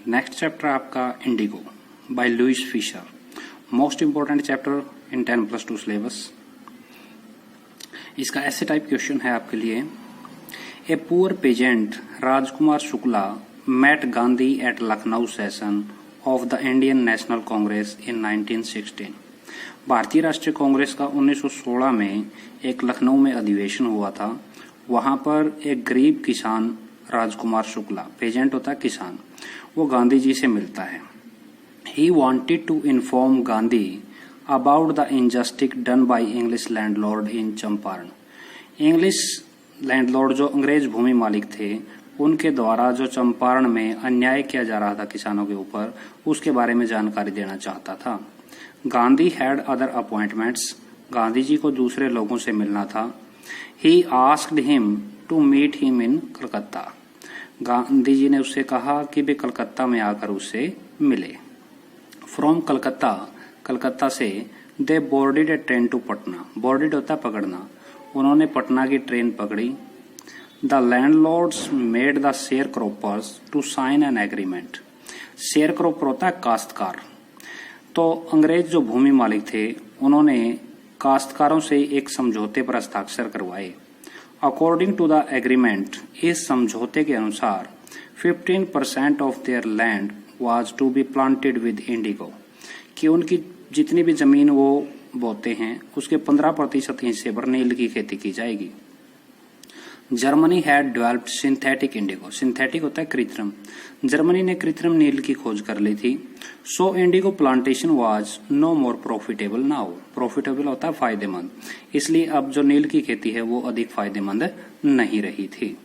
Next chapter आपका Indigo by Louis Fischer, most important chapter in 10+2 syllabus. इसका ऐसे type question है आपके लिए। A poor peasant Rajkumar Shukla met Gandhi at Lucknow session of the Indian National Congress in 1916। भारतीय राष्ट्रीय कांग्रेस का 1916 में एक लखनऊ में अधिवेशन हुआ था। वहां पर एक गरीब किसान राजकुमार शुक्ला, पेजेंट होता है किसान, वो गांधी जी से मिलता है। He wanted to inform Gandhi about the injustice done by English landlord in Champaran. English landlord जो अंग्रेज भूमि मालिक थे, उनके द्वारा जो चंपारण में अन्याय किया जा रहा था किसानों के ऊपर, उसके बारे में जानकारी देना चाहता था। Gandhi had other appointments, Gandhi ji को दूसरे लोगों से मिलना था। He asked him to meet him in Calcutta, Gandhi ji ने उससे कहा कि वे कलकत्ता में आकर उससे मिले। फ्रॉम कलकत्ता, कलकत्ता से they boarded a train to Patna, boarded होता है पकड़ना, उन्होंने पटना की ट्रेन पकड़ी। The landlords made the sharecroppers to sign an agreement, sharecropper होता है काश्तकार, तो अंग्रेज जो भूमि मालिक थे उन्होंने काश्तकारों से एक समझौते पर हस्ताक्षर करवाए। अकॉर्डिंग टू द एग्रीमेंट, इस समझौते के अनुसार 15% of their land was to be planted with indigo, कि उनकी जितनी भी जमीन वो बोते हैं उसके 15% हिस्से पर नील की खेती की जाएगी। Germany had developed synthetic Indigo, synthetic होता है कृत्रिम, जर्मनी ने कृत्रिम नील की खोज कर ली थी। So indigo plantation was no more profitable now, profitable होता है फायदेमंद, इसलिए अब जो नील की खेती है वो अधिक फायदेमंद नहीं रही थी।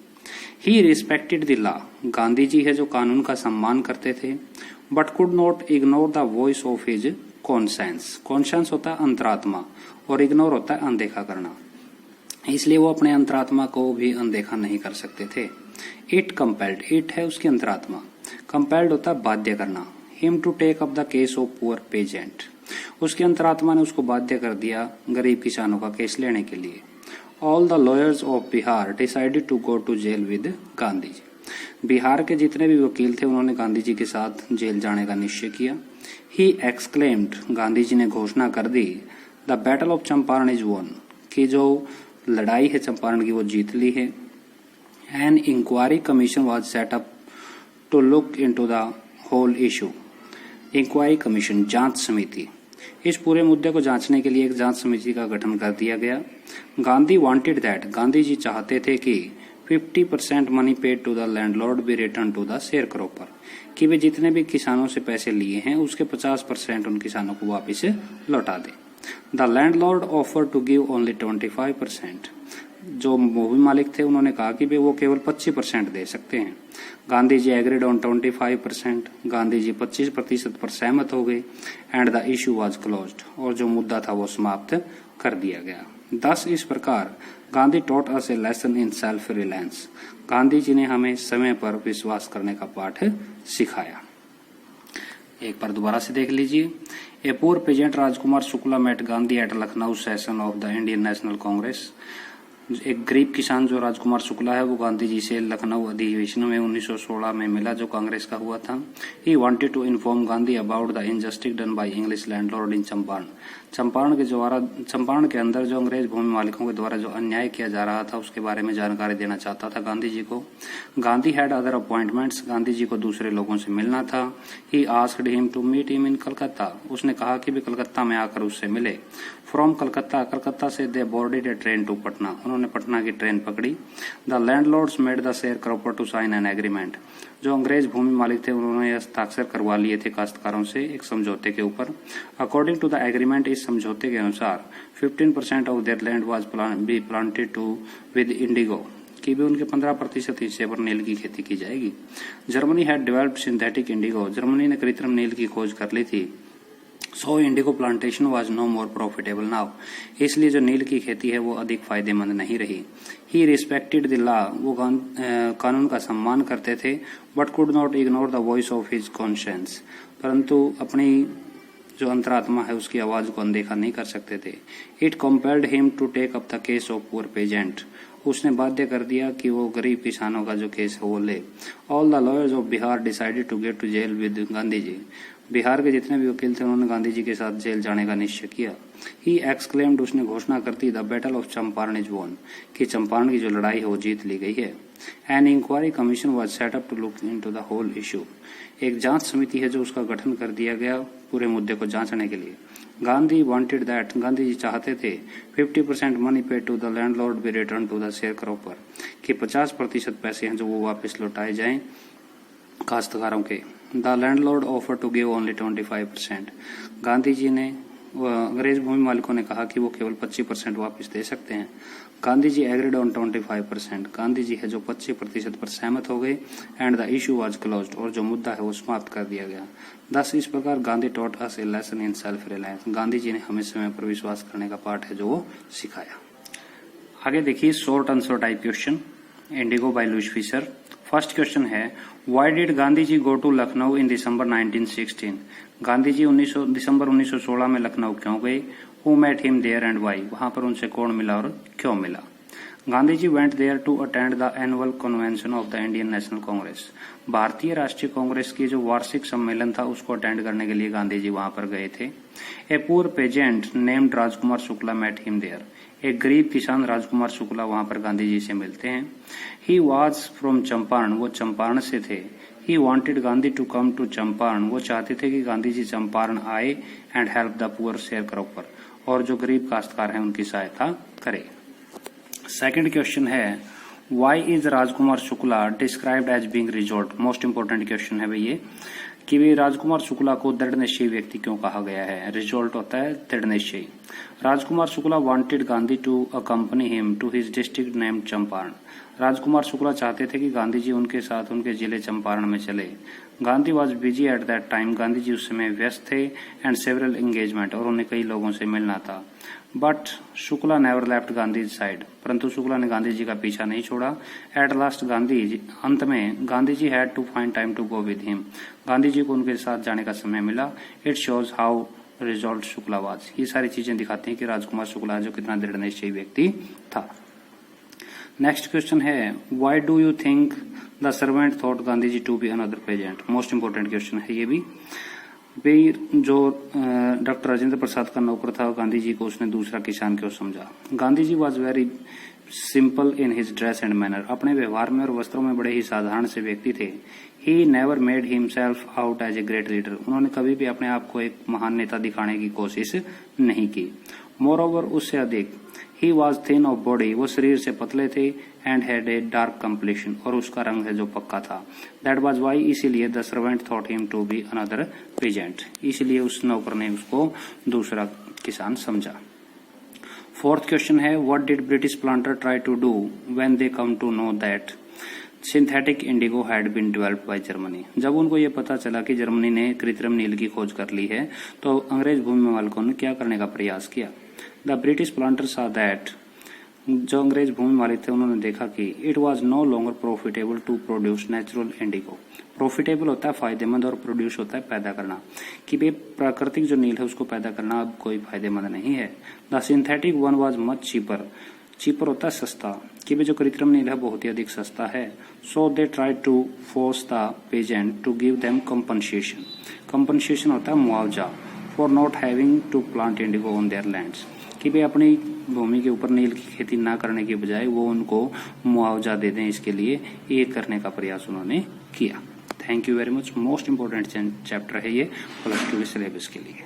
He respected the law, Gandhi ji है जो कानून का सम्मान करते थे, but could not ignore the voice of his conscience, conscience होता है अंतरात्मा और इग्नोर होता है अनदेखा करना, इसलिए वो अपने अंतरात्मा को भी अनदेखा नहीं कर सकते थे। इट कंपेल्ड, इट है उसकी अंतरात्मा, कंपेल्ड होता है बाध्य करना। Him to take up the case of poor peasant, उसकी अंतरात्मा ने उसको बाध्य कर दिया गरीब किसानों का केस लेने के लिए। All the lawyers of Bihar decided to go to jail with Gandhi ji, Bihar के जितने भी वकील थे उन्होंने गांधी जी के साथ जेल जाने का निश्चय किया। ही एक्सक्लेम्ड, गांधी जी ने घोषणा कर दी, the battle of Champaran is won, कि जो लड़ाई है चंपारण की वो जीत ली है। An inquiry commission was set up to look into the whole issue, inquiry commission जांच समिति, इस पूरे मुद्दे को जांचने के लिए एक जांच समिति का गठन कर दिया गया। गांधी वांटेड दैट, गांधी जी चाहते थे कि 50% money paid to the landlord be return to the share cropper, कि वे जितने भी किसानों से पैसे लिए हैं उसके 50% उन किसानों को वापिस लौटा दें। The landlord offer to give only 25%, जो भूमि मालिक थे उन्होंने कहा कि वे वो केवल 25% दे सकते हैं। गांधी जी एग्रीड ऑन 25%, गांधी जी 25% पर सहमत हो गए। And the issue was closed, और जो मुद्दा था वो समाप्त कर दिया गया। 10 इस प्रकार Gandhi taught us a lesson in self reliance, Gandhi ji ने हमें समय पर विश्वास करने का पाठ सिखाया। एक बार दोबारा से देख लीजिए। A poor peasant Rajkumar Shukla met Gandhi at Lucknow session of the Indian National Congress, एक गरीब किसान जो राजकुमार शुक्ला है वो गांधी जी से लखनऊ अधिवेशन में 1916 में मिला जो कांग्रेस का हुआ था। He wanted to inform Gandhi about the injustice done by English landlord in Champaran, Champaran के अंदर जो अंग्रेज भूमि मालिकों के द्वारा जो अन्याय किया जा रहा था उसके बारे में जानकारी देना चाहता था गांधी जी को। Gandhi had other appointments, Gandhi ji को दूसरे लोगों से मिलना था। He asked him to meet him in Calcutta, उसने कहा कि वे कलकत्ता में आकर उससे मिले। फ्रॉम कलकत्ता, कलकत्ता से they boarded a train to Patna, उन्होंने पटना की ट्रेन पकड़ी। The landlords made the share cropper to sign an agreement, जो अंग्रेज भूमि मालिक थे उन्होंने हस्ताक्षर करवा लिए थे काश्तकारों से एक समझौते के ऊपर। अकॉर्डिंग टू द एग्रीमेंट, इस समझौते के अनुसार 15% of their land was be planted to with indigo, कि भी उनके 15% हिस्से पर नील की खेती की जाएगी। Germany had developed synthetic indigo, Germany ने कृत्रिम नील की खोज कर ली थी। So indigo plantation was no more profitable now, इसलिए जो नील की खेती है वो अधिक फायदेमंद नहीं रही। ही रिस्पेक्टेड द लॉ, वो कानून का सम्मान करते थे, but could not ignore the voice of his conscience, परंतु अपनी जो अंतरात्मा है उसकी आवाज को अनदेखा नहीं कर सकते थे। It compelled him to take up the case of poor peasant, उसने बाध्य कर दिया कि वो गरीब किसानों का जो केस है वो ले। All the lawyers of Bihar decided to get to jail with Gandhi ji. Bihar के जितने भी वकील थे उन्होंने गांधी जी के साथ जेल जाने का निश्चय किया। ही एक्सक्लेम्ड, उसने घोषणा कर दी, the battle of Champaran is won, कि चंपारण की जो लड़ाई है वो जीत ली गई है। An inquiry commission was set up to look into the whole issue. एक जांच समिति है जो उसका गठन कर दिया गया पूरे मुद्दे को जांचने के लिए। गांधी वांटेड दैट, गांधी जी चाहते थे 50% money paid to the landlord be return to the share cropper, कि 50% पैसे हैं जो वो वापस लौटाए जाएं काश्तकारों के। The landlord offer to give only 25%। Gandhi ji ने अंग्रेज भूमि मालिकों ने कहा कि वो केवल 25% वापस दे सकते हैं। Gandhi ji agreed on 25%। गांधी जी है जो 25% पर सहमत हो गए। And the issue was closed, और जो मुद्दा है वो समाप्त कर दिया गया। दस इस प्रकार Gandhi taught us a lesson in self reliance. Gandhi ji ने हमें समय पर विश्वास करने का पाठ है जो वो सिखाया। आगे देखिए short answer type question, indigo by Louis Fischer. First question है, why did Gandhi ji go to Lucknow in December 1916? Gandhi ji दिसंबर 1916 में लखनऊ क्यों गए? Who met him there and why, वहां पर उनसे कौन मिला और क्यों मिला? Gandhi ji went there to attend the annual convention of the Indian National Congress. भारतीय राष्ट्रीय कांग्रेस की जो वार्षिक सम्मेलन था उसको अटेंड करने के लिए गांधी जी वहां पर गए थे। A poor peasant named Rajkumar Shukla met him there. एक गरीब किसान राजकुमार शुक्ला वहां पर गांधी जी से मिलते हैं। ही वॉज फ्रॉम चंपारण, वो चंपारण से थे। He wanted Gandhi to come to Champaran, वो चाहते थे कि गांधी जी चंपारण आए and help the poor sharecropper, और जो गरीब काश्तकार हैं उनकी सहायता करे। सेकंड क्वेश्चन है, why is Rajkumar Shukla described as being resolute? Most important question है भाई ये, कि वे राजकुमार शुक्ला को दृढ़ निश्चयी व्यक्ति क्यों कहा गया है? रिजॉल्ट होता है दृढ़ निश्चयी। Rajkumar Shukla wanted Gandhi to accompany him to his district named Champaran. Rajkumar Shukla चाहते थे कि गांधी जी उनके साथ उनके जिले चंपारण में चले। Gandhi was busy at that time, Gandhi ji उस समय व्यस्त थे। एंड सेवरल एंगेजमेंट, और उन्हें कई लोगों से मिलना था। But Shukla never left Gandhi side, परंतु शुक्ला ने गांधी जी का पीछा नहीं छोड़ा। एट लास्ट गांधी, अंत में Gandhi ji had to find time to go with him, Gandhi ji को उनके साथ जाने का समय मिला। It shows how resolute Shukla was. ये सारी चीजें दिखाती हैं कि राजकुमार शुक्ला जो कितना दृढ़ निश्चयी व्यक्ति था। नेक्स्ट क्वेश्चन है, why do you think the servant thought Gandhi ji to be another peasant? Most important question है ये भी। जो डॉक्टर राजेंद्र प्रसाद का नौकर था गांधी जी को उसने दूसरा किसान क्यों समझा? Gandhi ji was very simple in his dress and manner, अपने व्यवहार में और वस्त्रों में बड़े ही साधारण से व्यक्ति थे। He never made himself out as a great leader, उन्होंने कभी भी अपने आप को एक महान नेता दिखाने की कोशिश नहीं की। मोर ओवर, उससे अधिक, he was thin of body, वो शरीर से पतले थे। And had a dark complexion, और उसका रंग है जो पक्का था। दैट वॉज वाई, इसीलिए the servant thought him to be another peasant, इसलिए उस नौकर ने उसको दूसरा किसान समझा। फोर्थ क्वेश्चन है, what did British planter try to do when they come to know that synthetic indigo had been developed by Germany? जब उनको ये पता चला कि जर्मनी ने कृत्रिम नील की खोज कर ली है, तो अंग्रेज भूमि मालिकों ने क्या करने का प्रयास किया? The British planter saw that, जो अंग्रेज भूमि मालिक थे उन्होंने देखा कि it was no longer profitable to produce natural indigo. Profitable होता है फायदेमंद, और प्रोड्यूस होता है पैदा करना, कि वे प्राकृतिक जो नील है उसको पैदा करना अब कोई फायदेमंद नहीं है। The synthetic one was much cheaper, cheaper होता है सस्ता, कि वे जो कृत्रिम नील है बहुत ही अधिक सस्ता है। So they try to force the peasant to give them compensation, compensation होता है मुआवजा, for not having to plant indigo on their lands, कि वे अपनी भूमि के ऊपर नील की खेती ना करने के बजाय वो उनको मुआवजा दे दें, इसके लिए ये करने का प्रयास उन्होंने किया। Thank you very much. Most important chapter है ये प्लस 2 के सिलेबस के लिए।